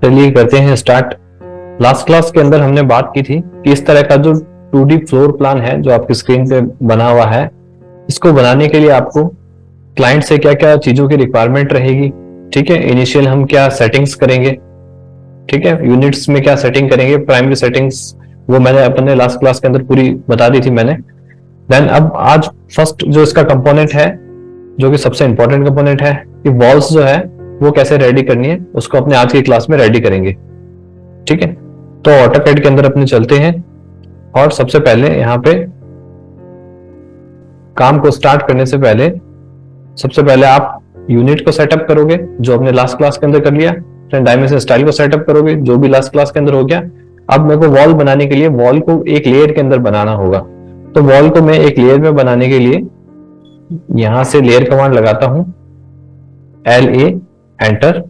चलिए करते हैं स्टार्ट। लास्ट क्लास के अंदर हमने बात की थी कि इस तरह का जो 2D फ्लोर प्लान है जो आपकी स्क्रीन पे बना हुआ है, इसको बनाने के लिए आपको क्लाइंट से क्या क्या चीजों की रिक्वायरमेंट रहेगी। ठीक है, इनिशियल हम क्या सेटिंग्स करेंगे, ठीक है, यूनिट्स में क्या सेटिंग करेंगे, प्राइमरी सेटिंग्स वो मैंने अपने लास्ट क्लास के अंदर पूरी बता दी थी मैंने। देन अब आज फर्स्ट जो इसका कंपोनेंट है, जो कि सबसे इंपॉर्टेंट कंपोनेंट है, कि वॉल्स जो है वो कैसे रेडी करनी है, उसको अपने आज की क्लास में रेडी करेंगे। ठीक है, तो ऑटोकैड के अंदर अपने चलते हैं और सबसे पहले यहाँ पे काम को स्टार्ट करने से पहले सबसे पहले आप यूनिट को सेटअप करोगे जो अपने लास्ट क्लास के अंदर कर लिया, फिर डायमेंशन स्टाइल को सेटअप करोगे जो भी लास्ट क्लास के अंदर हो गया। अब मेरे को वॉल बनाने के लिए वॉल को एक लेयर के अंदर बनाना होगा, तो वॉल को मैं एक लेयर में बनाने के लिए यहां से लेयर कमांड लगाता हूं, LA एंटर।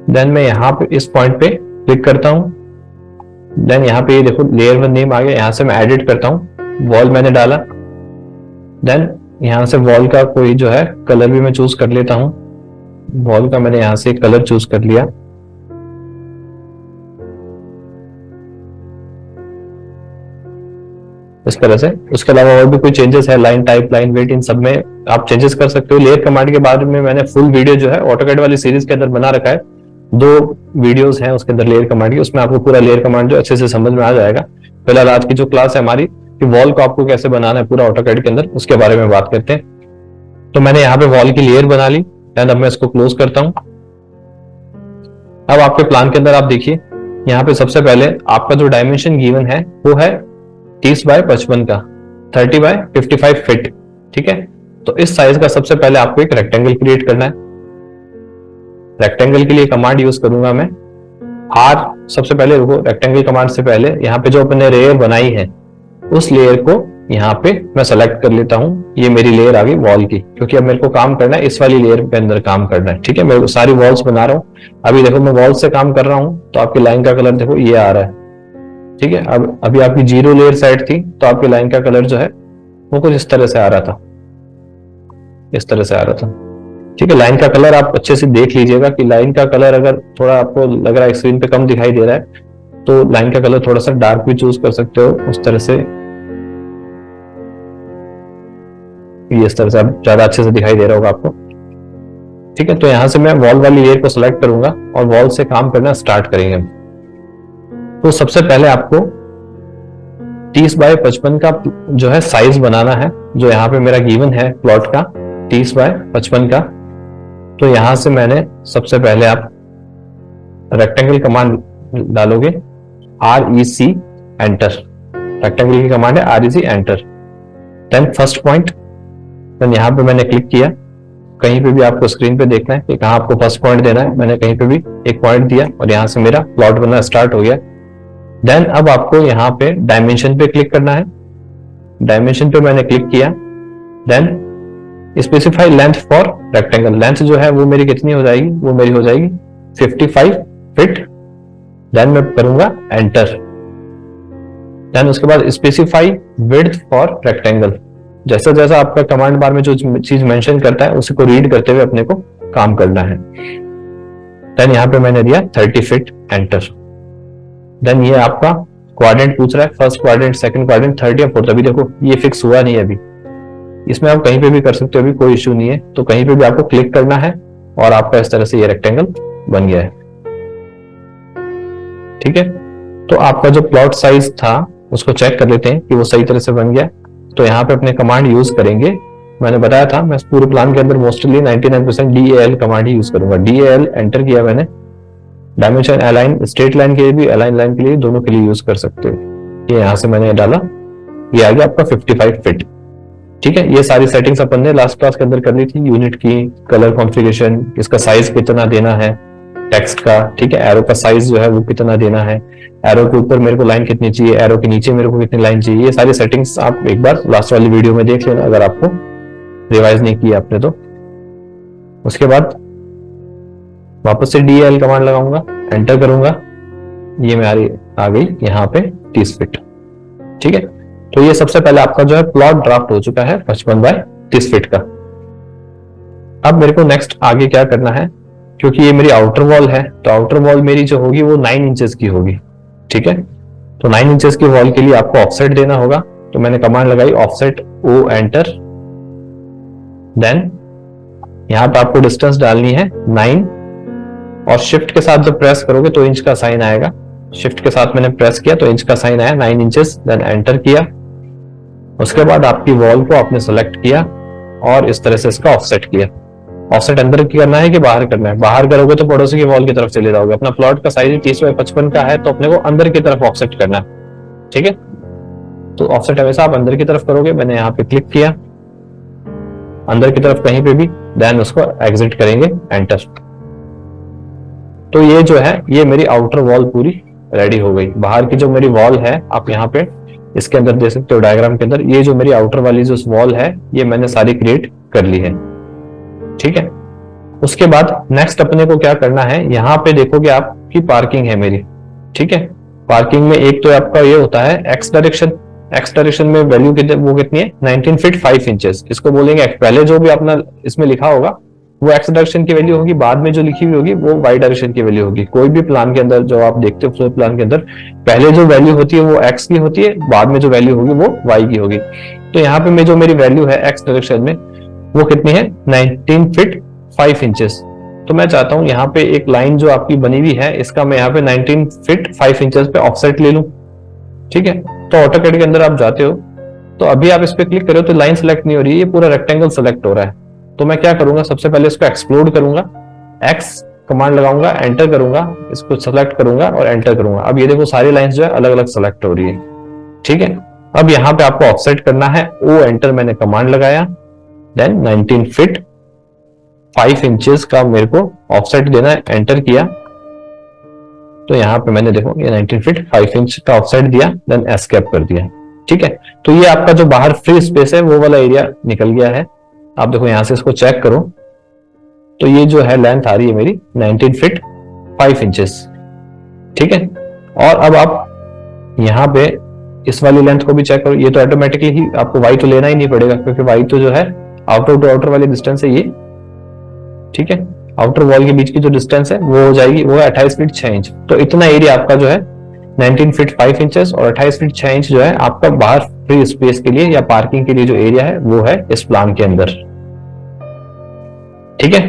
देन मैं यहां पे इस पॉइंट पे क्लिक करता हूं। देन यहां पे ये देखो लेयर वन नेम आ गया, यहां से मैं एडिट करता हूं, वॉल मैंने डाला। देन यहां से वॉल का कोई जो है कलर भी मैं चूज कर लेता हूं, वॉल का मैंने यहां से कलर चूज कर लिया। इस तरह से। उसके अलावा और भी कोई चेंजेस है, लाइन टाइप, लाइन वेट, इन सब में आप चेंजेस कर सकते हो। लेयर कमांड के बारे में मैंने फुल वीडियो जो है ऑटोकैड वाली सीरीज के अंदर बना रखा है, 2 वीडियोस हैं उसके अंदर लेयर कमांड की, उसमें आपको पूरा लेयर कमांड जो अच्छे से समझ में आ जाएगा। फिलहाल आज की जो क्लास है हमारी कि वॉल को आपको कैसे बनाना है पूरा ऑटोकैड के अंदर, उसके बारे में बात करते हैं। तो मैंने यहाँ पे वॉल की लेयर बना ली, अब मैं इसको क्लोज करता हूं। अब आपके प्लान के अंदर आप देखिए यहाँ पे सबसे पहले आपका जो डायमेंशन गिवन है वो है 30 बाय 55 का, 30 बाय 55 फीट। ठीक है, तो इस साइज का सबसे पहले आपको एक रेक्टेंगल क्रिएट करना है। रेक्टेंगल के लिए कमांड यूज करूंगा मैं R। सबसे पहले रुको, रेक्टेंगल कमांड से पहले यहाँ पे जो अपने लेयर बनाई है उस लेयर को यहाँ पे मैं सेलेक्ट कर लेता हूँ। ये मेरी लेयर आ गई वॉल की, क्योंकि अब मेरे को काम करना है इस वाली लेयर के अंदर काम करना है। ठीक है, मैं सारी वॉल्स बना रहा हूँ। अभी देखो मैं वॉल से काम कर रहा हूँ तो आपकी लाइन का कलर देखो ये आ रहा है। ठीक है, अब अभी आपकी 0 लेयर साइड थी तो आपकी लाइन का कलर जो है वो कुछ इस तरह से आ रहा था, इस तरह से आ रहा था। ठीक है, लाइन का कलर आप अच्छे से देख लीजिएगा कि लाइन का कलर अगर थोड़ा आपको लग रहा है स्क्रीन पे कम दिखाई दे रहा है तो लाइन का कलर थोड़ा सा डार्क भी चूज कर सकते हो, उस तरह से, ये इस तरह से आप ज्यादा अच्छे से दिखाई दे रहा होगा आपको। ठीक है, तो यहां से मैं वॉल वाली लेयर को सिलेक्ट करूंगा और वॉल से काम करना स्टार्ट करेंगे। तो सबसे पहले आपको 30 बाय 55 का जो है साइज बनाना है, जो यहाँ पे मेरा गिवन है प्लॉट का 30 बाय 55 का। तो यहां से मैंने सबसे पहले आप रेक्टेंगल कमांड डालोगे, REC एंटर। रेक्टेंगल की कमांड है REC enter. Then first point, then यहाँ पे मैंने क्लिक किया। कहीं पे भी आपको स्क्रीन पे देखना है कि कहाँ आपको फर्स्ट पॉइंट देना है, मैंने कहीं पे भी एक पॉइंट दिया और यहाँ से मेरा प्लॉट बनना स्टार्ट हो गया। देन अब आपको यहाँ पे डायमेंशन पे क्लिक करना है। डायमेंशन पे मैंने क्लिक किया। Then specify length for rectangle, length जो है वो मेरी कितनी हो जाएगी, वो मेरी हो जाएगी 55 फीट। देन मैं करूंगा एंटर। देन उसके बाद स्पेसिफाई विड्थ फॉर रेक्टेंगल, जैसा जैसा आपका कमांड बार में जो चीज मेंशन करता है उसी को रीड करते हुए अपने को काम करना है। देन यहाँ पे मैंने दिया 30 फीट एंटर। देन ये आपका क्वाड्रेंट पूछ रहा है, first quadrant, second quadrant, third या फोर्थ। अभी देखो ये फिक्स हुआ नहीं है, अभी इसमें आप कहीं पे भी कर सकते हो, अभी कोई इश्यू नहीं है। तो कहीं पे भी आपको क्लिक करना है और आपका इस तरह से ये रेक्टेंगल बन गया है। ठीक है, तो आपका जो प्लॉट साइज था उसको चेक कर लेते हैं कि वो सही तरह से बन गया। तो यहाँ पे अपने कमांड यूज करेंगे, मैंने बताया था मैं पूरे प्लान के अंदर मोस्टली 99% DAL कमांड ही यूज करूंगा। DAL एंटर किया मैंने। डायमेंशन अलाइन, स्ट्रेट लाइन के लिए भी, अलाइन लाइन के लिए, दोनों के लिए यूज कर सकते हो। ये यहां से मैंने डाला, ये आ गया आपका 55 फीट। ठीक है, ये सारी सेटिंग्स अपन ने लास्ट क्लास के अंदर कर ली थी, यूनिट की, कलर कॉन्फ़िगरेशन, इसका साइज कितना देना है टेक्स्ट का। ठीक है, एरो का साइज जो है वो कितना देना है, एरो के ऊपर मेरे को लाइन कितनी चाहिए, एरो के नीचे मेरे को कितनी लाइन चाहिए। ये सारी सेटिंग्स आप एक बार लास्ट वाली वीडियो में देख लेना अगर आपको रिवाइज नहीं किया आपने तो। उसके बाद वापस से DAL कमांड लगाऊंगा, एंटर करूंगा, ये मेरी आ गई यहाँ पे 30 फीट। ठीक है, तो ये सबसे पहले आपका जो है प्लॉट ड्राफ्ट हो चुका है 55 बाय 30 फीट का। अब मेरे को नेक्स्ट आगे क्या करना है, क्योंकि ये मेरी आउटर वॉल है, तो आउटर वॉल मेरी जो होगी वो 9 इंचेस की होगी। ठीक है, तो 9 इंचेस की वॉल के लिए आपको ऑफसेट देना होगा। तो मैंने कमांड लगाई ऑफसेट ओ एंटर, देन यहां पे आपको डिस्टेंस डालनी है 9, और शिफ्ट के साथ जब प्रेस करोगे तो इंच का साइन आएगा। शिफ्ट के साथ मैंने प्रेस किया तो इंच का साइन आया, 9 इंचेस, देन एंटर किया। उसके बाद आपकी वॉल को आपने सेलेक्ट किया और इस तरह से इसका ऑफसेट किया। ऑफसेट अंदर की करना है कि बाहर करना है? बाहर करोगे तो पड़ोसी की वॉल की तरफ चले जाओगे। अपना प्लॉट का साइज 30x55 का है, तो अपने को अंदर की तरफ ऑफसेट करना है। ठीक है, तो ऑफसेट हमेशा आप अंदर की तरफ करोगे। मैंने यहाँ पे क्लिक किया अंदर की तरफ कहीं पे भी, देन उसको एग्जिट करेंगे, एंटर। तो ये जो है ये मेरी आउटर वॉल पूरी रेडी हो गई। बाहर की जो मेरी वॉल है आप यहाँ पे इसके अंदर देख सकते हो डायग्राम के अंदर, ये जो मेरी आउटर वाली जो वॉल है ये मैंने सारी क्रिएट कर ली है। ठीक है, उसके बाद नेक्स्ट अपने को क्या करना है, यहाँ पे देखोगे आपकी पार्किंग है मेरी। ठीक है, पार्किंग में एक तो आपका ये होता है एक्स डायरेक्शन। एक्स डायरेक्शन में वैल्यू वो कितनी है? 19 फीट 5 इंचेस। इसको बोलेंगे पहले जो भी अपना इसमें लिखा होगा वो एक्स डायरेक्शन की वैल्यू होगी, बाद में जो लिखी हुई होगी वो वाई डायरेक्शन की वैल्यू होगी। कोई भी प्लान के अंदर जो आप देखते हो फ्लोर प्लान के अंदर, पहले जो वैल्यू होती है वो एक्स की होती है, बाद में जो वैल्यू होगी वो वाई की होगी। तो यहाँ पे जो मेरी वैल्यू है एक्स डायरेक्शन में वो कितनी है? 19 फीट 5 इंचेस। तो मैं चाहता हूं यहाँ पे एक लाइन जो आपकी बनी हुई है इसका मैं यहाँ पे 19 फीट 5 इंचेस पे ऑफसेट ले लूं। ठीक है, तो ऑटोकैड के अंदर आप जाते हो तो अभी आप इस पे क्लिक करो तो लाइन सेलेक्ट नहीं हो रही है, ये पूरा रेक्टेंगल सेलेक्ट हो रहा है। तो मैं क्या करूंगा, सबसे पहले इसको एक्सप्लोड करूंगा, एक्स कमांड लगाऊंगा, एंटर करूंगा, इसको सेलेक्ट करूंगा और एंटर करूंगा। अब ये देखो सारी लाइंस जो है अलग अलग सेलेक्ट हो रही है। ठीक है, अब यहाँ पे आपको ऑफसेट करना है, ओ एंटर मैंने कमांड लगाया, देन 19 फीट 5 इंचेस का मेरे को ऑफसेट देना है, एंटर किया। तो यहाँ पे मैंने देखो ये 19 फीट 5 इंच का ऑफसेट दिया, देन एस्केप कर दिया। ठीक है, तो ये आपका जो बाहर फ्री स्पेस है वो वाला एरिया निकल गया है। आप देखो यहां से इसको चेक करो तो ये जो है लेंथ आ रही है मेरी 19 फीट 5 इंचेस। ठीक है, और अब आप यहाँ पे इस वाली लेंथ को भी चेक करो। ये तो ऑटोमेटिकली ही आपको वाई तो लेना ही नहीं पड़ेगा क्योंकि वाई तो जो है आउटर टू आउटर वाली डिस्टेंस है ये। ठीक है, आउटर वॉल के बीच की जो डिस्टेंस है वो हो जाएगी, वो है 28 फीट 6 इंच। तो इतना एरिया आपका जो है 19 फीट 5 इंचेस और 28 फीट 6 इंच जो है आपका बाहर फ्री स्पेस के लिए या पार्किंग के लिए जो एरिया है वो है इस प्लान के अंदर। ठीक है,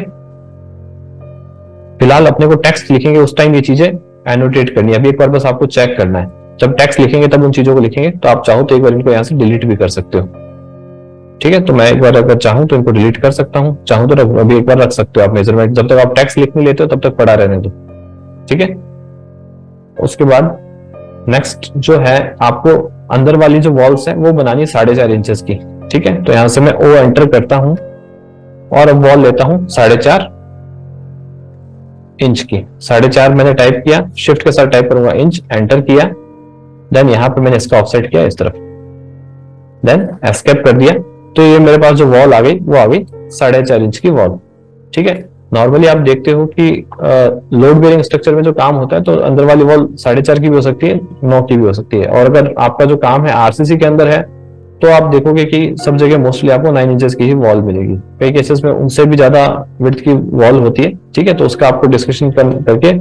फिलहाल अपने को टेक्स्ट लिखेंगे उस टाइम ये चीजें एनोटेट करनी है। अभी एक बार बस आपको चेक करना है, जब टेक्स्ट लिखेंगे तब उन चीजों को लिखेंगे। तो आप चाहो तो एक बार इनको यहां से डिलीट भी कर सकते हो। ठीक है, तो मैं एक बार अगर चाहूं तो इनको डिलीट कर सकता हूं, चाहूं तो अभी एक बार रख सकते हो आप मेजरमेंट। जब तक आप टेक्स्ट लिख नहीं लेते हो तब तक पड़ा रहने दो। ठीक है, उसके बाद नेक्स्ट जो है आपको अंदर वाली जो वॉल्स है वो बनानी है 4.5 इंचेस की। ठीक है, तो यहां से मैं ओ एंटर करता हूं और अब वॉल लेता हूं 4.5 इंच की। 4.5 मैंने टाइप किया, शिफ्ट के साथ टाइप करूंगा इंच, एंटर किया, देन यहां पे मैंने इसका ऑफसेट किया इस तरफ, देन एस्केप कर दिया। तो ये मेरे पास जो वॉल आ गई वो आ गई 4.5 इंच की वॉल। ठीक है, नॉर्मली आप देखते हो कि लोड बेयरिंग स्ट्रक्चर में जो काम होता है तो अंदर वाली वॉल 4.5 की भी हो सकती है, 9 की भी हो सकती है। और अगर आपका जो काम है आरसीसी के अंदर है तो आप देखोगे कि सब जगह मोस्टली आपको 9 इंचेस की ही वॉल मिलेगी। कई केसेस में उनसे भी ज्यादा विड्थ की वॉल होती है। ठीक है, तो उसका आपको डिस्कशन करके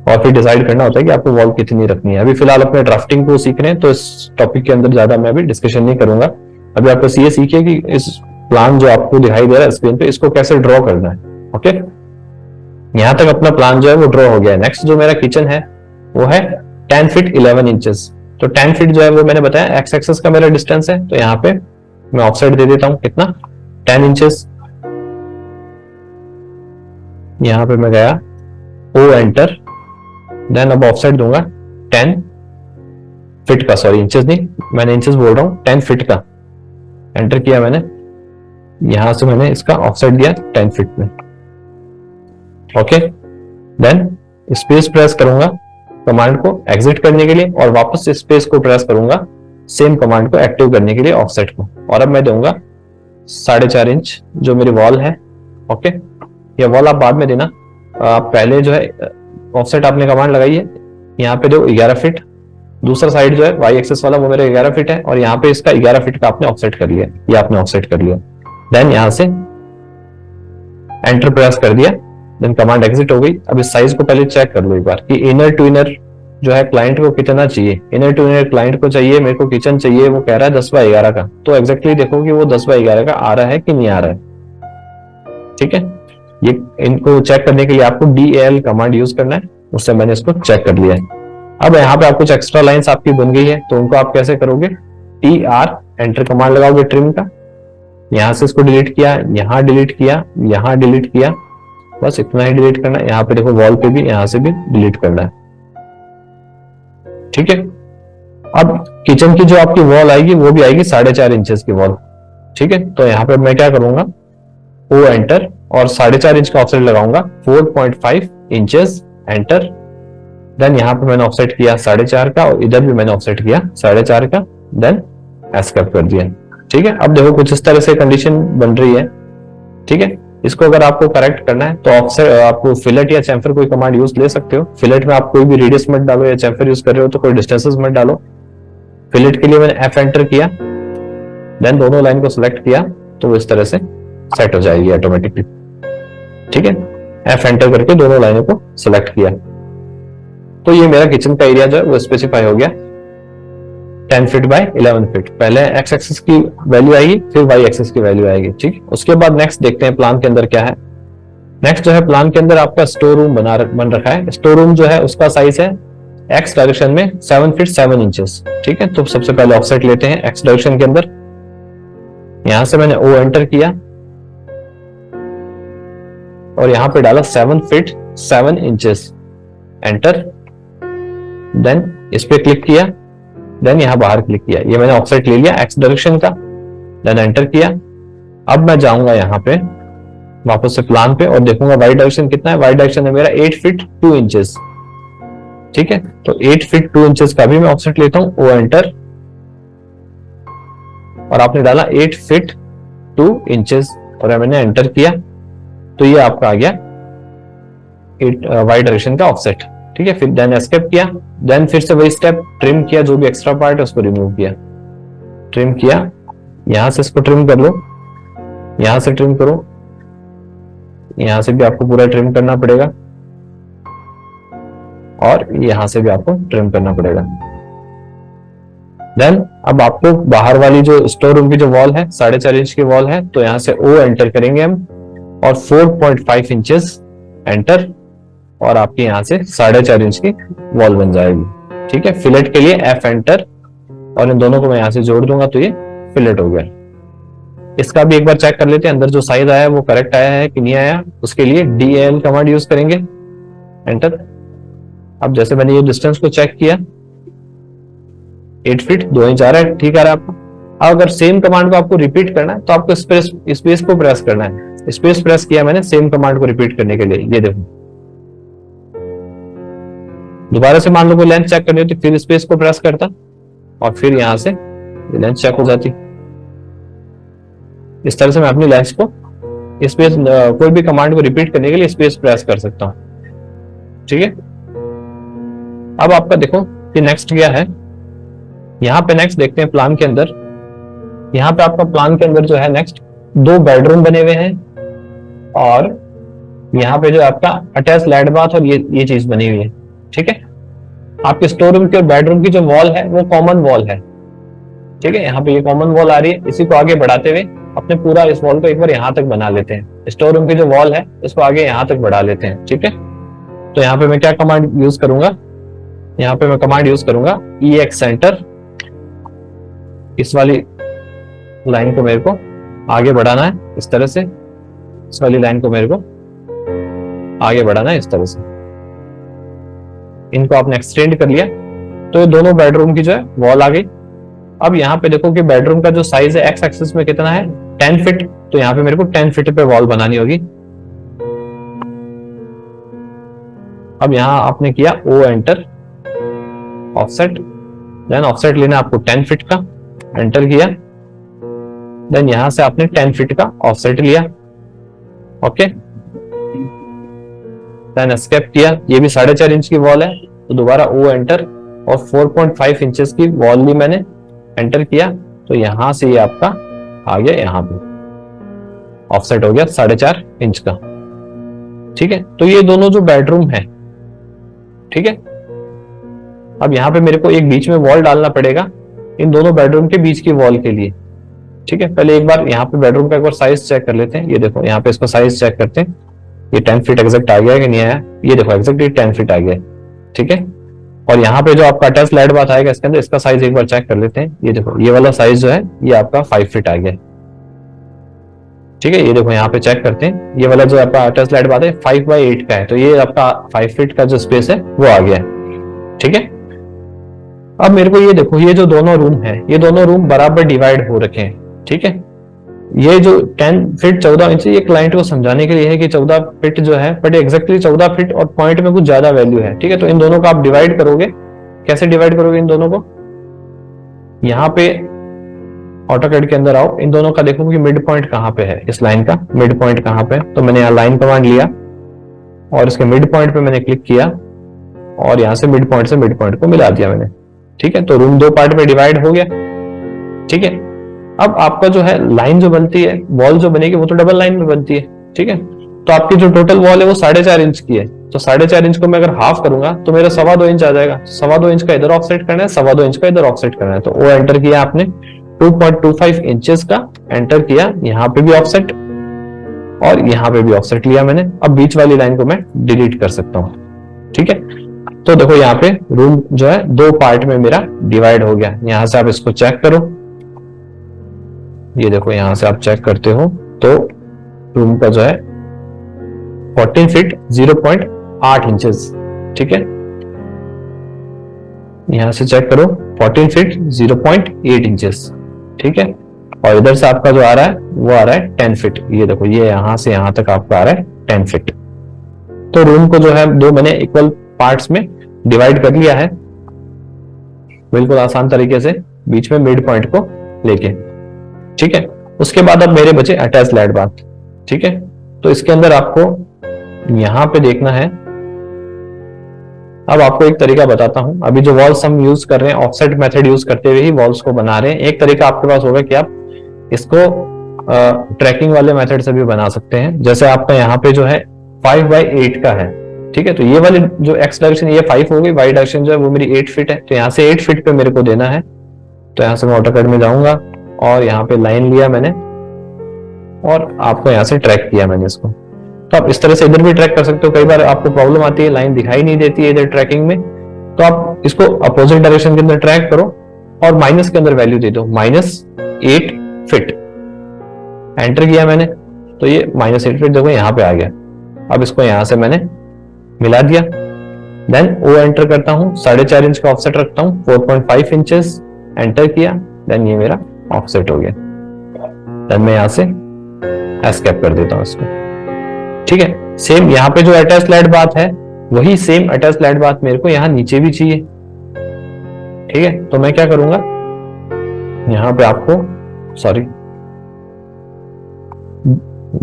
और फिर डिसाइड करना होता है कि आपको वॉल कितनी रखनी है। अभी फिलहाल अपने ड्राफ्टिंग को सीख रहे हैं तो इस टॉपिक के अंदर ज्यादा मैं अभी डिस्कशन नहीं करूंगा। अभी आपको ये सीखिए कि इस प्लान जो आपको दिखाई दे रहा है स्क्रीन पे इसको कैसे ड्रॉ करना है। ओके, यहां तक अपना प्लान जो है वो ड्रॉ हो गया है। नेक्स्ट जो मेरा किचन है वो है 10 फीट 11 इंचेस। तो 10 फीट जो है वो मैंने बताया एक्स एक्सेस का मेरा डिस्टेंस है, तो यहाँ पे मैं ऑफसेट दे देता हूं कितना, 10 इंचेस। यहां पे मैं गया ओ एंटर, देन अब ऑफसेट दूंगा 10 फीट का, सॉरी इंचेस नहीं, मैंने इंचेस बोल रहा हूं, 10 फीट का। एंटर किया मैंने, यहां से मैंने इसका ऑफसेट दिया 10 फीट में। ओके, देन स्पेस प्रेस करूंगा कमांड को एग्जिट करने के लिए और वापस स्पेस को प्रेस करूंगा सेम कमांड को एक्टिव करने के लिए ऑफसेट को। और अब मैं दूंगा 4.5 इंच जो मेरी वॉल है। ओके, ये वॉल आप बाद में देना, आप पहले जो है ऑफसेट आपने कमांड लगाई है, यहाँ पे दो 11 फीट, दूसरा साइड जो है वाई एक्सेस वाला वो मेरा 11 फीट है और यहाँ पे इसका 11 फीट का आपने ऑफसेट कर लिया, ये आपने ऑफसेट कर लिया। देन यहां से एंटर प्रेस कर दिया देन कमांड एग्जिट हो गई। अब इस साइज को पहले चेक कर लो एक बार कि इनर टू इनर जो है क्लाइंट को कितना चाहिए। इनर टू इनर क्लाइंट को चाहिए, मेरे को किचन चाहिए, वो कह रहा है 10/11 का, तो एग्जैक्टली देखो कि वो 10/11 का आ रहा है कि नहीं आ रहा है। ठीक है, ये इनको चेक करने के लिए आपको DAL कमांड यूज करना है, उससे मैंने इसको चेक कर लिया है। अब यहाँ पे आप कुछ एक्स्ट्रा लाइंस आपकी बन गई है, तो उनको आप कैसे करोगे, TR एंटर कमांड लगाओगे ट्रिम का, यहां से इसको डिलीट किया, यहां डिलीट किया, यहां डिलीट किया, बस इतना ही डिलीट करना है। यहाँ पे देखो वॉल पे भी, यहां से भी डिलीट करना है। ठीक है, अब किचन की जो आपकी वॉल आएगी वो भी आएगी 4.5 इंचेस की वॉल। ठीक है, तो यहाँ पे मैं क्या करूंगा, O एंटर और 4.5 इंच का ऑफसेट लगाऊंगा, 4.5 इंचेस एंटर। देन यहाँ पे मैंने ऑफसेट किया 4.5 का और इधर भी मैंने ऑफसेट किया 4.5 का, देन एस्केप कर दिया। ठीक है, अब देखो कुछ इस तरह से कंडीशन बन रही है। ठीक है, इसको अगर आपको करेक्ट करना है तो ऑफसेट आपको फिलेट या चैम्फर कोई कमांड यूज ले सकते हो। फिलेट में आप कोई भी रेडियस मत डालो, या चैम्फर यूज कर रहे हो तो कोई डिस्टेंसेस मत डालो। फिलेट के लिए मैंने F एंटर किया, देन दोनों लाइन को सिलेक्ट किया, तो इस तरह से सेट हो जाएगी ऑटोमेटिकली। ठीक है, F एंटर करके दोनों लाइनों को सिलेक्ट किया, तो ये मेरा किचन का एरिया जो है वो स्पेसिफाई हो गया 10 फीट बाय 11 फीट। पहले एक्स एक्सिस की वैल्यू आएगी, फिर वाई एक्सिस की वैल्यू आएगी। ठीक, उसके बाद नेक्स्ट देखते हैं प्लान के अंदर क्या है। नेक्स्ट जो है प्लान के अंदर आपका स्टोर रूम बन रखा है। स्टोर रूम जो है उसका साइज है एक्स डायरेक्शन में 7 फीट 7 इंचेस। ठीक है, तो सबसे पहले ऑफसेट लेते हैं एक्स डायरेक्शन के अंदर, यहां से मैंने O एंटर किया और यहां पे डाला 7 फीट 7 इंचेस एंटर, देन इस पे क्लिक किया, देन यहां बाहर क्लिक किया, ये मैंने ऑफसेट ले लिया एक्स डायरेक्शन का, देन एंटर किया। अब मैं जाऊंगा यहां पे वापस से प्लान पे और देखूंगा वाई डायरेक्शन कितना है। वाई डायरेक्शन है मेरा 8 फीट 2 इंचेस। ठीक है, तो 8 फीट 2 इंचेस का भी मैं ऑफसेट लेता हूं, O एंटर, और आपने डाला 8 फीट 2 इंचेस और मैंने एंटर किया, तो ये आपका आ गया वाई डायरेक्शन का ऑफसेट। ठीक है, फिर देन एस्केप किया, देन फिर से वही स्टेप, ट्रिम किया, जो भी एक्स्ट्रा पार्ट है उसको रिमूव किया, ट्रिम किया, यहां से इसको ट्रिम कर लो, यहां से ट्रिम करो, यहां से भी आपको पूरा ट्रिम करना पड़ेगा और यहां से भी आपको ट्रिम करना पड़ेगा। देन अब आपको बाहर वाली जो स्टोर रूम की जो वॉल है 4.5 इंच की वॉल है, तो यहां से O एंटर करेंगे हम और 4.5 इंचेस एंटर, और आपके यहां से 4.5 इंच की वॉल बन जाएगी। ठीक है, फिलेट के लिए F एंटर और इन दोनों को मैं यहां से जोड़ दूंगा, तो ये फिलेट हो गया। इसका भी एक बार चेक कर लेते हैं अंदर जो साइज आया है वो करेक्ट आया है कि नहीं आया। उसके लिए DAL कमांड यूज करेंगे, एंटर। अब जैसे मैंने ये डिस्टेंस को चेक किया 8 फीट 2 इंच आ रहा है, ठीक आ रहा है आपको। अगर सेम कमांड को आपको रिपीट करना है तो आपको स्पेस को प्रेस करना है। स्पेस प्रेस किया मैंने सेम कमांड को रिपीट करने के लिए, ये देखो। दोबारा से मान लो कोई लेंथ चेक करनी होती, फिर स्पेस को प्रेस करता और फिर यहां से लेंथ चेक हो जाती। इस तरह से मैं अपनी लेंथ को स्पेस कोई भी कमांड को रिपीट करने के लिए स्पेस प्रेस कर सकता हूं। ठीक है, अब आपका देखो कि नेक्स्ट क्या है। यहां पे नेक्स्ट देखते हैं प्लान के अंदर। यहां पे आपका प्लान के अंदर जो है नेक्स्ट 2 बेडरूम बने हुए हैं और यहाँ पे जो आपका अटैच लैड बाथ और ये चीज बनी हुई है। ठीक है, आपके स्टोर रूम की और बेडरूम की जो वॉल है वो कॉमन वॉल है। ठीक है, यहाँ पे ये कॉमन वॉल आ रही है। इसी को आगे बढ़ाते हुए अपने पूरा इस वॉल को एक बार यहाँ तक बना लेते हैं। स्टोर रूम की जो वॉल है इसको आगे यहाँ तक बढ़ा लेते हैं। ठीक है, तो यहाँ पे मैं क्या कमांड यूज करूंगा, यहाँ पे मैं कमांड यूज करूंगा EX सेंटर। इस वाली लाइन को मेरे को आगे बढ़ाना है इस तरह से, इस वाली लाइन को मेरे को आगे बढ़ाना है इस तरह से। इनको आपने एक्सटेंड कर लिया तो ये दोनों बेडरूम की जो है वॉल आ गई। अब यहाँ पे देखो कि बेडरूम का जो साइज है एक्स एक्सिस में कितना है 10 फीट, तो यहाँ पे मेरे को 10 फीट पे वॉल बनानी होगी। अब यहाँ आपने किया O enter, offset, then offset लेना आपको 10 फीट का, एंटर किया, देन यहां से आपने 10 फीट का ऑफसेट लिया। ओके, देन एस्केप किया। ये भी 4.5 इंच की वॉल है तो दोबारा O एंटर और 4.5 इंचेस की वॉल भी मैंने एंटर किया, तो यहां से ये आपका आ गया, यहाँ पे ऑफसेट हो गया 4.5 इंच का। ठीक है, तो ये दोनों जो बेडरूम है, ठीक है, अब यहाँ पे मेरे को एक बीच में वॉल डालना पड़ेगा इन दोनों बेडरूम के बीच की वॉल के लिए। ठीक है, पहले एक बार यहाँ पे बेडरूम का एक बार साइज चेक कर लेते हैं। ये देखो यहाँ पे इसका साइज चेक करते हैं, ये 10 फीट एग्जैक्ट आ गया कि नहीं आया। ये देखो एग्जैक्ट ये 10 फीट आ गया। ठीक है, और यहाँ पे जो आपका अटैच लाइट बाथ आएगा इसके अंदर, इसका साइज एक बार चेक कर लेते हैं। ये देखो ये वाला साइज जो है ये आपका 5 फीट आ गया। ठीक है, ये देखो यहाँ पे चेक करते हैं, ये वाला जो आपका अटैच लाइट बाथ है 5/8 का है, तो ये आपका 5 फीट का जो स्पेस है वो आ गया है। ठीक है, अब मेरे को ये देखो, ये जो दोनों रूम है, ये दोनों रूम बराबर डिवाइड हो रखे हैं। ठीक है, ये जो 10 फीट 14 इंच, ये क्लाइंट को समझाने के लिए है कि 14 फीट जो है, बट एग्जैक्टली 14 फीट और पॉइंट में कुछ ज्यादा वैल्यू है। ठीक है, तो इन दोनों को आप डिवाइड करोगे, कैसे डिवाइड करोगे इन दोनों को? यहाँ पे ऑटोकैड के अंदर आओ, इन दोनों का देखो कि मिड पॉइंट कहाँ पे है, इस लाइन का मिड पॉइंट कहाँ पे है। तो मैंने यहाँ लाइन कमांड लिया और इसके मिड पॉइंट पे मैंने क्लिक किया और यहाँ से मिड पॉइंट से मिड पॉइंट को मिला दिया मैंने। ठीक है, तो रूम दो पार्ट में डिवाइड हो गया। ठीक है, अब आपका जो है लाइन जो बनती है, वॉल जो बनेगी वो तो डबल लाइन में बनती है। ठीक है, तो आपकी जो टोटल वॉल है वो 4.5 इंच की है, तो 4.5 इंच को मैं अगर हाफ करूंगा तो मेरा 2.25 इंच आ जाएगा। 2.25 इंच का इधर ऑफसेट करना है, 2.25 इंच का इधर ऑफसेट करना है। तो वो एंटर किया आपने, 2.25 इंचेस का एंटर किया, यहाँ पे भी ऑफसेट और यहाँ पे भी ऑफसेट लिया मैंने। अब बीच वाली लाइन को मैं डिलीट कर सकता हूँ। ठीक है, तो देखो यहाँ पे रूम जो है दो पार्ट में मेरा डिवाइड हो गया। यहां से आप इसको चेक करो, ये देखो यहां से आप चेक करते हो तो रूम का जो है 14 फीट 0.8 इंचेस। ठीक है, यहां से चेक करो 14 फीट 0.8 इंचेस। ठीक है, और इधर से आपका जो आ रहा है वो आ रहा है 10 फीट। ये देखो ये यहां से यहां तक आपका आ रहा है 10 फीट। तो रूम को जो है दो मैंने इक्वल पार्ट्स में डिवाइड कर लिया है, बिल्कुल आसान तरीके से, बीच में मिड पॉइंट को लेके। ठीक है, उसके बाद अब मेरे बचे अटैच लाइट बाथ। ठीक है, तो इसके अंदर आपको यहां पे देखना है। अब आपको एक तरीका बताता हूं, अभी जो वॉल्स हम यूज कर रहे हैं ऑफसेट मेथड यूज करते हुए ही वॉल्स को बना रहे हैं। एक तरीका आपके पास होगा कि आप इसको ट्रैकिंग वाले मेथड से भी बना सकते हैं। जैसे आपका यहाँ पे जो है 5/8 का है। ठीक है, तो ये वाली जो एक्स डायरेक्शन ये 5 हो गई, वाई डायरेक्शन जो है वो मेरी 8 फीट है, तो यहाँ से 8 फीट पे मेरे को देना है। तो यहाँ से मैं ऑटोकैड में जाऊंगा और यहाँ पे लाइन लिया मैंने और आपको यहाँ से ट्रैक किया मैंने इसको। तो आप इस तरह से इधर भी ट्रैक कर सकते हो। कई बार आपको प्रॉब्लम आती है, लाइन दिखाई नहीं देती है इधर ट्रैकिंग में, तो आप इसको अपोजिट डायरेक्शन के अंदर ट्रैक करो और माइनस के अंदर वैल्यू दे दो, -8 फीट। एंटर किया मैंने तो ये -8 फीट देखो यहाँ पे आ गया। अब इसको यहाँ से मैंने मिला दिया, देन ओ एंटर करता हूँ, 4.5 इंच का ऑफसेट रखता हूँ, 4.5 इंचेस एंटर किया, देन ये मेरा ऑफसेट हो गया। देन मैं यहाँ से एस्केप कर देता हूँ इसको। ठीक है, सेम यहाँ पे जो अटैच लाइट बाथ है वही सेम अटैच लाइट बाथ मेरे को यहाँ नीचे भी चाहिए। ठीक है, तो मैं क्या करूंगा, यहाँ पे आपको सॉरी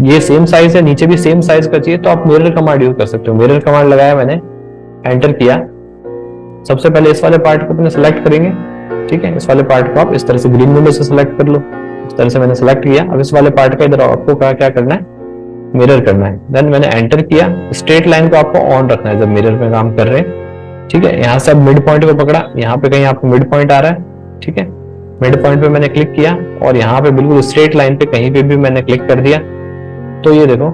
ये सेम साइज है, नीचे भी सेम साइज का चाहिए, तो आप मिरर कमांड यूज कर सकते हो। मिरर कमांड लगाया मैंने, एंटर किया। सबसे पहले इस वाले पार्ट को अपने सेलेक्ट करेंगे। ठीक है, इस वाले पार्ट को आप इस तरह से ग्रीन विंडो से सेलेक्ट कर लो। इस तरह से मैंने सेलेक्ट किया। अब इस वाले पार्ट का इधर आपको क्या करना है, मिरर करना है। देन मैंने एंटर किया। स्ट्रेट लाइन को आपको ऑन रखना है जब मिरर में काम कर रहे हैं। ठीक है, यहाँ से अब मिड पॉइंट पे पकड़ा, यहाँ पे कहीं आपको मिड पॉइंट आ रहा है। ठीक है, मिड पॉइंट पे मैंने क्लिक किया और यहाँ पे बिल्कुल स्ट्रेट लाइन पे कहीं पे भी मैंने क्लिक कर दिया। तो ये देखो,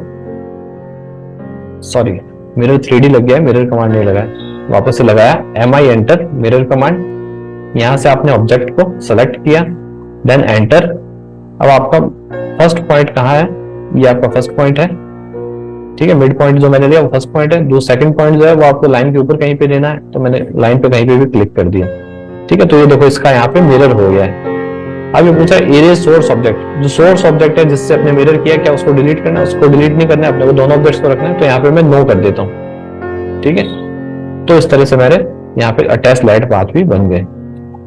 सॉरी मिरर 3D लग गया है, मिरर कमांड नहीं लगाया, वापस से लगाया, MI एंटर मिरर कमांड। यहां से आपने ऑब्जेक्ट को सेलेक्ट किया, देन एंटर। अब आपका फर्स्ट पॉइंट कहाँ है, ये आपका फर्स्ट पॉइंट है। ठीक है, मिड पॉइंट जो मैंने लिया वो फर्स्ट पॉइंट है। जो सेकंड पॉइंट जो है वो आपको लाइन के ऊपर कहीं पे देना है, तो मैंने लाइन पे कहीं पे भी क्लिक कर दिया। ठीक है, तो ये देखो इसका यहाँ पे मिरर हो गया है। अब ये पूछा एरेज सोर्स ऑब्जेक्ट, जो सोर्स ऑब्जेक्ट है जिससे अपने मिरर किया, क्या उसको डिलीट करना है? उसको डिलीट नहीं करना है, अपने को दोनों ऑब्जेक्ट्स को रखना है। तो यहाँ पे मैं नो कर देता हूँ। ठीक है, तो इस तरह से मेरे यहाँ पे अटैच लाइट बाथ भी बन गए।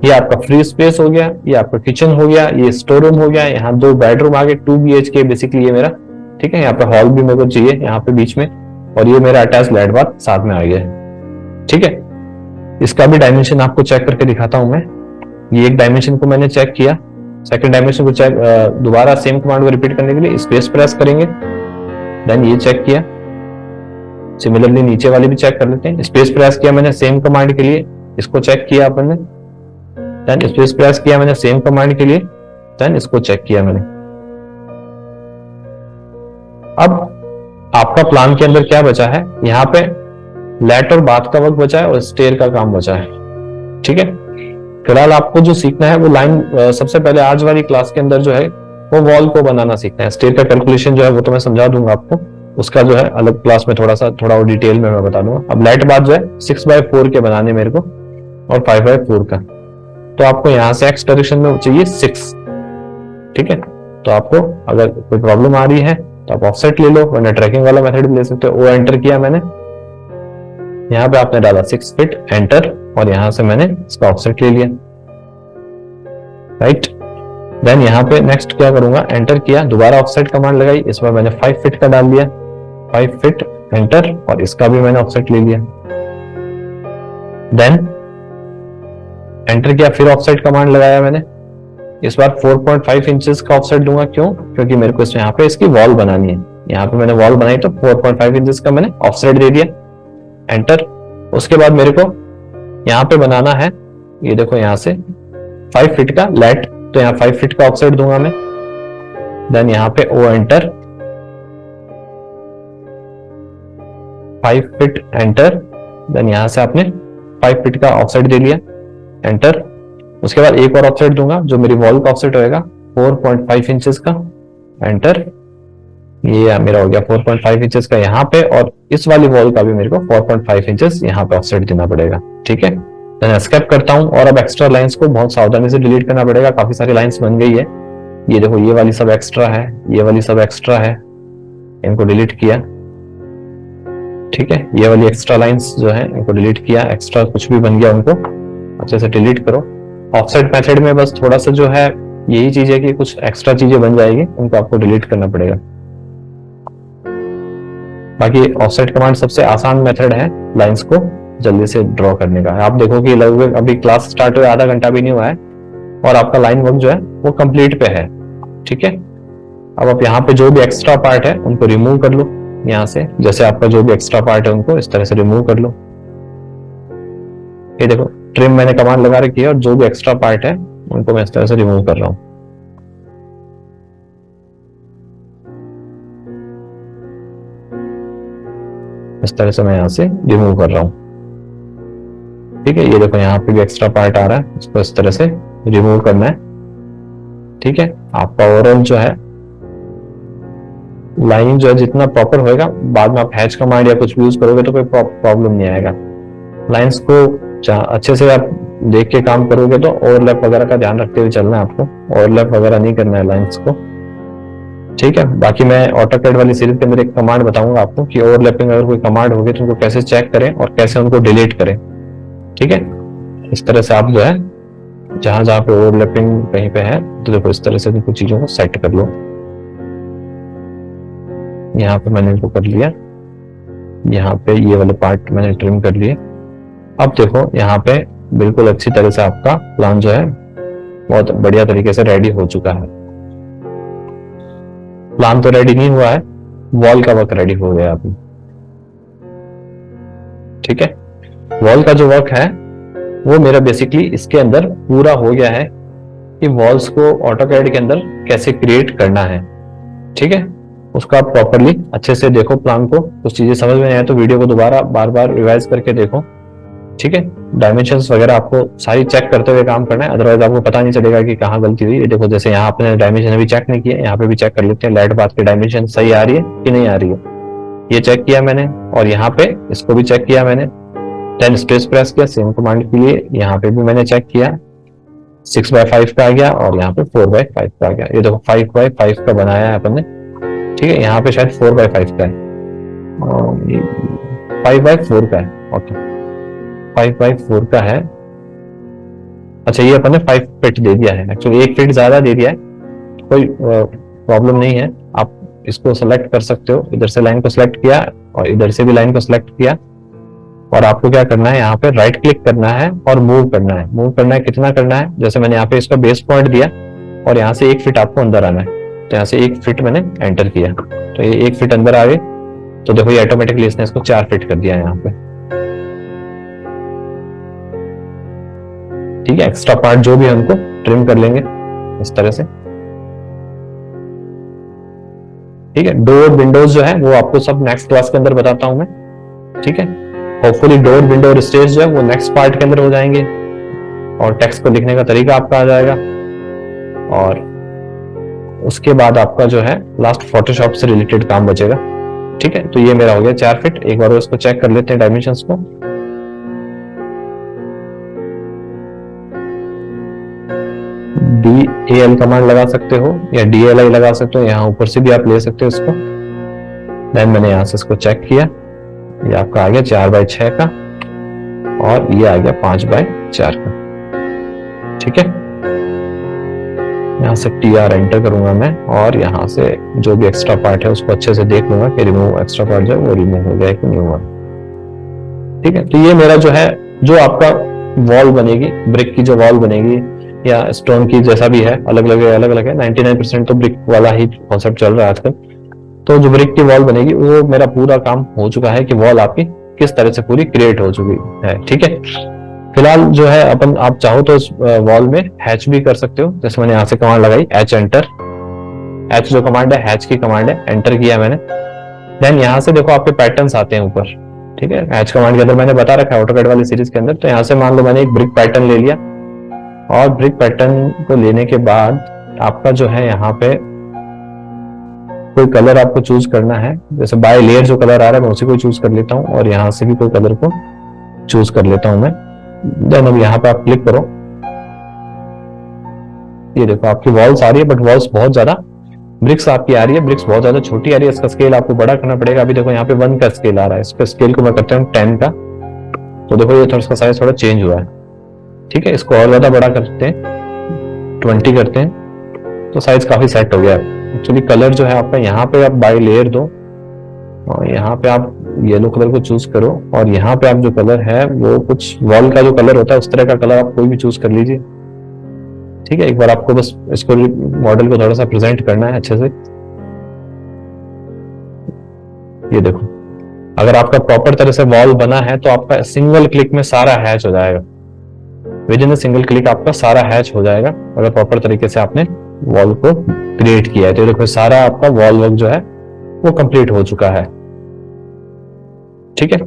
ये आपका फ्री स्पेस हो गया, ये आपका किचन हो गया, ये स्टोर रूम हो गया, यहाँ 2 बेडरूम आ गए, 2 BHK बेसिकली ये मेरा। ठीक है, यहाँ पे हॉल भी मेरे को चाहिए यहाँ पे बीच में, और ये मेरा अटैच लाइट बाथ साथ में आ गया। ठीक है, इसका भी डायमेंशन आपको चेक करके दिखाता हूं मैं। ये एक डायमेंशन को मैंने चेक किया, सेकंड डायमेंशन को चेक, दोबारा सेम कमांड को रिपीट करने के लिए स्पेस प्रेस करेंगे, देन ये चेक किया। सिमिलरली नीचे वाली भी चेक कर लेते हैं। स्पेस प्रेस किया मैंने सेम कमांड के लिए, इसको चेक किया अपन ने। देन स्पेस प्रेस किया मैंने सेम कमांड के लिए, देन इसको चेक किया मैंने। अब आपका प्लान के अंदर क्या बचा है, यहाँ पे लेट और बाथ का वर्क बचा है और स्टेयर का काम बचा है। ठीक है, फिलहाल आपको जो सीखना है वो लाइन, सबसे पहले आज वाली क्लास के अंदर जो है वो वॉल को बनाना सीखना है। स्टेयर का कैलकुलेशन जो है वो तो मैं समझा दूंगा आपको, उसका जो है अलग क्लास में थोड़ा और डिटेल में मैं बता दूंगा। अब लेट बाथ जो है 6/4 के बनाने मेरे को और 5/4 का, तो आपको यहां से एक्स डायरेक्शन में चाहिए 6। ठीक है, तो आपको अगर कोई प्रॉब्लम आ रही है तो आप ऑफसेट ले लो, वरना ट्रैकिंग वाला मेथड भी ले सकते हो। वो एंटर किया मैंने, यहाँ पे आपने डाला 6 फीट एंटर, और यहां से मैंने इसका ऑफसेट ले लिया, राइट। देन यहाँ पे नेक्स्ट क्या करूंगा, एंटर किया, दोबारा ऑफसेट कमांड लगाई, इस बार मैंने 5 फीट का डाल दिया, 5 फीट एंटर, और इसका भी मैंने ऑफसेट ले लिया। देन एंटर किया, फिर ऑफसेट कमांड लगाया मैंने, इस बार 4.5 इंचेस का ऑफसेट दूंगा। क्यों? क्योंकि मेरे को यहाँ पे इसकी वॉल बनानी है। यहाँ पे मैंने वॉल बनाई तो 4.5 इंचेस का मैंने ऑफसेट दे दिया, एंटर। उसके बाद मेरे को यहाँ पे बनाना है, ये देखो यहाँ से 5 फीट का लेट, तो यहाँ 5 फीट का ऑफसेट दूंगा मैं। देन यहाँ पे O enter, 5 feet enter, then यहाँ से आपने 5 फीट का ऑफसेट दे लिया, एंटर। उसके बाद एक और ऑफसेट दूंगा जो मेरी वॉल का ऑफसेट होएगा 4.5 इंचेस का, एंटर। ये मेरा हो गया 4.5 इंचेस का यहाँ पे, और इस वाली वॉल का भी मेरे को 4.5 इंचेस यहाँ पे ऑफसेट देना पड़ेगा। ठीक है, देन एस्केप करता हूँ, और अब एक्स्ट्रा लाइंस को बहुत सावधानी से डिलीट करना पड़ेगा। काफी सारी लाइंस बन गई है, ये देखो ये वाली सब एक्स्ट्रा है, ये वाली सब एक्स्ट्रा है, इनको डिलीट किया। ठीक है, ये वाली एक्स्ट्रा लाइंस जो है इनको डिलीट किया, एक्स्ट्रा कुछ भी बन गया उनको अच्छे से डिलीट करो। ऑफसेट मेथड में बस थोड़ा सा जो है यही चीज है कि कुछ एक्स्ट्रा चीजें बन जाएगी, उनको आपको डिलीट करना पड़ेगा। बाकी ऑफसेट कमांड सबसे आसान मेथड है लाइंस को जल्दी से ड्रॉ करने का। आप देखो कि लगभग अभी क्लास स्टार्ट हुए आधा घंटा भी नहीं हुआ है और आपका लाइन वर्क जो है वो कंप्लीट पे है। ठीक है, अब आप यहाँ पे जो भी एक्स्ट्रा पार्ट है उनको रिमूव कर लो यहाँ से, जैसे आपका जो भी एक्स्ट्रा पार्ट है उनको इस तरह से रिमूव कर लो। ये देखो ट्रिम मैंने कमांड लगा रखी है, और जो भी एक्स्ट्रा पार्ट है उनको मैं इस तरह से रिमूव कर रहा हूं। इस तरह से मैं यहां से रिमूव कर रहा हूं। ठीक है, ये देखो यहाँ पे भी एक्स्ट्रा पार्ट आ रहा है, इसको इस तरह से रिमूव करना है। ठीक है, आपका ओवरऑल जो है लाइन जो है जितना प्रॉपर होएगा, बाद में आप हैच कमांड या कुछ भी यूज करोगे तो कोई प्रॉब्लम नहीं आएगा। लाइंस को अच्छे से आप देख के काम करोगे तो ओवरलैप वगैरह का ध्यान रखते हुए चलना है आपको, ओवरलैप वगैरह नहीं करना है लाइंस को। ठीक है, बाकी मैं ऑटोकैड वाली सीरीज के अंदर एक कमांड बताऊंगा आपको कि ओवरलैपिंग अगर कोई कमांड होगी तो उनको कैसे चेक करें और कैसे उनको डिलीट करें। ठीक है, इस तरह से आप जो है जहां जहां पे ओवरलैपिंग कहीं पे है तो देखो इस तरह से कुछ चीजों को सेट कर लो। यहाँ पे मैंने इनको कर लिया, यहाँ पे ये वाले पार्ट मैंने ट्रिम कर लिए। अब देखो यहाँ पे बिल्कुल अच्छी तरह से आपका प्लान जो है बहुत बढ़िया तरीके से रेडी हो चुका है। प्लान तो रेडी नहीं हुआ है, वॉल का वर्क रेडी हो गया अभी। ठीक है, वॉल का जो वर्क है वो मेरा बेसिकली इसके अंदर पूरा हो गया है कि वॉल्स को ऑटोकैड के अंदर कैसे क्रिएट करना है। ठीक है, उसका आप प्रॉपरली अच्छे से देखो प्लान को, कुछ चीजें समझ में आए तो वीडियो को दोबारा बार बार रिवाइज करके देखो। ठीक है, डायमेंशंस वगैरह आपको सारी चेक करते हुए काम करना है, अदरवाइज आपको पता नहीं चलेगा कि कहाँ गलती हुई। देखो जैसे यहाँ आपने डायमेंशन अभी चेक नहीं किया, यहाँ पे भी चेक कर लेते हैं लाइट बाथ की डायमेंशन सही आ रही है कि नहीं आ रही है। ये चेक किया मैंने, और यहाँ पे इसको भी चेक किया मैंने। देन स्पेस प्रेस किया सेम कमांड के लिए, यहाँ पे भी मैंने चेक किया 6/5 का आ गया और यहाँ पे 4/5 का आ गया। ये देखो 5/5 का बनाया है अपन ने। ठीक है, यहाँ पे शायद 4/5 का है, 5/4 का है। ओके, 5/4 का है। अच्छा, ये अपन ने 5 फीट दे दिया है, एक्चुअली 1 फीट ज्यादा दे दिया है, कोई प्रॉब्लम नहीं है। आप इसको सेलेक्ट कर सकते हो, इधर से लाइन को सिलेक्ट किया और इधर से भी लाइन को सिलेक्ट किया, और आपको क्या करना है यहाँ पे राइट क्लिक करना है और मूव करना है। मूव करना है, कितना करना है, जैसे मैंने यहाँ पे इसका बेस पॉइंट दिया और यहाँ से 1 फीट आपको अंदर आना है, तो यहाँ से 1 फीट मैंने एंटर किया तो ये 1 फीट अंदर आ गए। तो देखो ये ऑटोमेटिकली इसने इसको 4 फिट कर दिया यहाँ पे। ठीक है, एक्स्ट्रा पार्ट जो भी है उनको ट्रिम कर लेंगे इस तरह से। ठीक है, डोर विंडोज जो है वो आपको सब नेक्स्ट क्लास के अंदर बताता हूं मैं। ठीक है, होपफुली डोर विंडो और स्टेज जो है वो नेक्स्ट पार्ट के अंदर हो जाएंगे, और टेक्स्ट को लिखने का तरीका आपका आ जाएगा। और उसके बाद आपका जो है लास्ट फोटोशॉप से रिलेटेड काम बचेगा। ठीक है, तो ये मेरा हो गया 4 फीट। एक बार इसको चेक कर लेते हैं डायमेंशंस को। DAL कमांड लगा सकते हो या DLI लगा सकते हो, यहाँ ऊपर से भी आप ले सकते हो इसको। देन मैंने यहाँ से इसको चेक किया, ये आपका आ गया 4x6 का, और ये आ गया 5x4 का। ठीक है, यहाँ से TR एंटर करूंगा मैं, और यहाँ से जो भी एक्स्ट्रा पार्ट है उसको अच्छे से देख लूंगा कि रिमूव एक्स्ट्रा पार्ट जो है वो रिमूव हो गया कि नहीं हुआ। ठीक है, तो ये मेरा जो है, जो आपका वॉल बनेगी, ब्रिक की जो वॉल बनेगी या स्टोन की, जैसा भी है, अलग अलग है। 99% तो ब्रिक वाला ही कॉन्सेप्ट चल रहा है आजकल। तो जो ब्रिक की वॉल बनेगी वो मेरा पूरा काम हो चुका है कि वॉल आपकी किस तरह से पूरी क्रिएट हो चुकी है। ठीक है, फिलहाल जो है अपन, आप चाहो तो इस वॉल में हैच भी कर सकते हो। जैसे मैंने यहाँ से कमांड लगाई H एंटर, H जो कमांड है हैच की कमांड है, एंटर किया मैंने। देन यहाँ से देखो आपके पैटर्न्स आते हैं ऊपर। ठीक है, हैच कमांड के अंदर मैंने बता रखा है ऑटोकैड वाली सीरीज के अंदर। तो यहाँ से मान लो मैंने एक ब्रिक पैटर्न ले लिया, और ब्रिक पैटर्न को लेने के बाद आपका जो है यहाँ पे कोई कलर आपको चूज करना है। जैसे बाय लेयर जो कलर आ रहा है मैं उसी को चूज कर लेता हूँ, और यहाँ से भी कोई कलर को चूज कर लेता हूं मैं। देन अब यहाँ पे आप क्लिक करो, ये देखो आपकी वॉल्स आ रही है, बट वॉल्स बहुत ज्यादा, ब्रिक्स आपकी आ रही है, ब्रिक्स बहुत ज्यादा छोटी आ रही है। इसका स्केल आपको बड़ा करना पड़ेगा। अभी देखो यहाँ पे 1 का स्केल आ रहा है, इसका स्केल को मैं करता हूँ 10 का। तो देखो ये थोड़ा सा साइज थोड़ा चेंज हुआ है। ठीक है, इसको और ज्यादा बड़ा करते हैं, 20 करते हैं, तो साइज काफी सेट हो गया। एक्चुअली कलर जो है आपका, यहाँ पे आप बाय लेयर दो, और यहाँ पे आप येलो कलर को चूज करो, और यहाँ पे आप जो कलर है वो कुछ वॉल का जो कलर होता है उस तरह का कलर आप कोई भी चूज कर लीजिए। ठीक है, एक बार आपको बस इसको मॉडल को थोड़ा सा प्रेजेंट करना है अच्छे से। ये देखो, अगर आपका प्रॉपर तरह से वॉल बना है तो आपका सिंगल क्लिक में सारा हैच हो जाएगा। विद इन सिंगल क्लिक आपका सारा हैच हो जाएगा अगर प्रॉपर तरीके से आपने वॉल को क्रिएट किया है। तो देखो सारा आपका वॉल वर्क जो है वो कंप्लीट हो चुका है। ठीक है,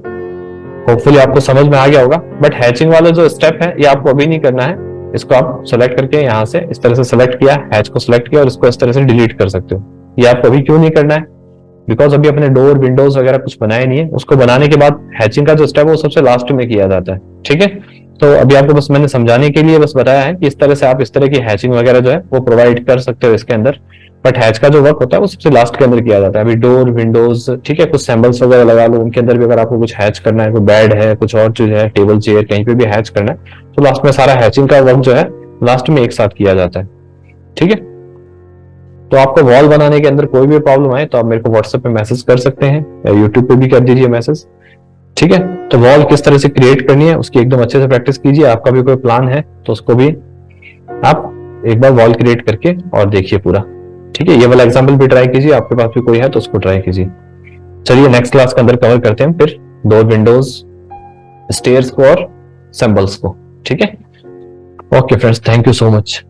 होपफुली आपको समझ में आ गया होगा। बट हैचिंग वाला जो स्टेप है ये आपको अभी नहीं करना है। इसको आप सेलेक्ट करके यहाँ से इस तरह से सेलेक्ट किया, हैच को सेलेक्ट किया, और इसको इस तरह से डिलीट कर सकते हो। ये आपको अभी क्यों नहीं करना है? बिकॉज अभी अपने डोर विंडोज वगैरह कुछ बनाए नहीं है। उसको बनाने के बाद हैचिंग का जो स्टेप है वो सबसे लास्ट में किया जाता है। ठीक है, तो अभी आपको बस मैंने समझाने के लिए बस बताया है कि इस तरह से आप इस तरह की हैचिंग वगैरह जो है वो प्रोवाइड कर सकते हो इसके अंदर। बट हैच का जो वर्क होता है वो सबसे लास्ट के अंदर किया जाता है। अभी डोर विंडोज, ठीक है, कुछ सैम्बल्स वगैरह लगा लो, उनके अंदर भी अगर आपको कुछ हैच करना है, कोई बेड है, कुछ और चीज है, टेबल चेयर, कहीं पे भी हैच करना है, तो लास्ट में सारा हैचिंग का वर्क जो है लास्ट में एक साथ किया जाता है। ठीक है, तो आपको वॉल बनाने के अंदर कोई भी प्रॉब्लम आए तो आप मेरे को व्हाट्सएप पे मैसेज कर सकते हैं, या यूट्यूब पे भी कर दीजिए मैसेज। ठीक है, तो वॉल किस तरह से क्रिएट करनी है उसकी एकदम अच्छे से प्रैक्टिस कीजिए। आपका भी कोई प्लान है तो उसको भी आप एक बार वॉल क्रिएट करके और देखिए पूरा। ठीक है, ये वाला एग्जांपल भी ट्राई कीजिए, आपके पास भी कोई है तो उसको ट्राई कीजिए। चलिए नेक्स्ट क्लास के अंदर कवर करते हैं फिर डोर विंडोज, स्टेयर्स को और सिंबल्स को। ठीक है, okay friends, thank you so much.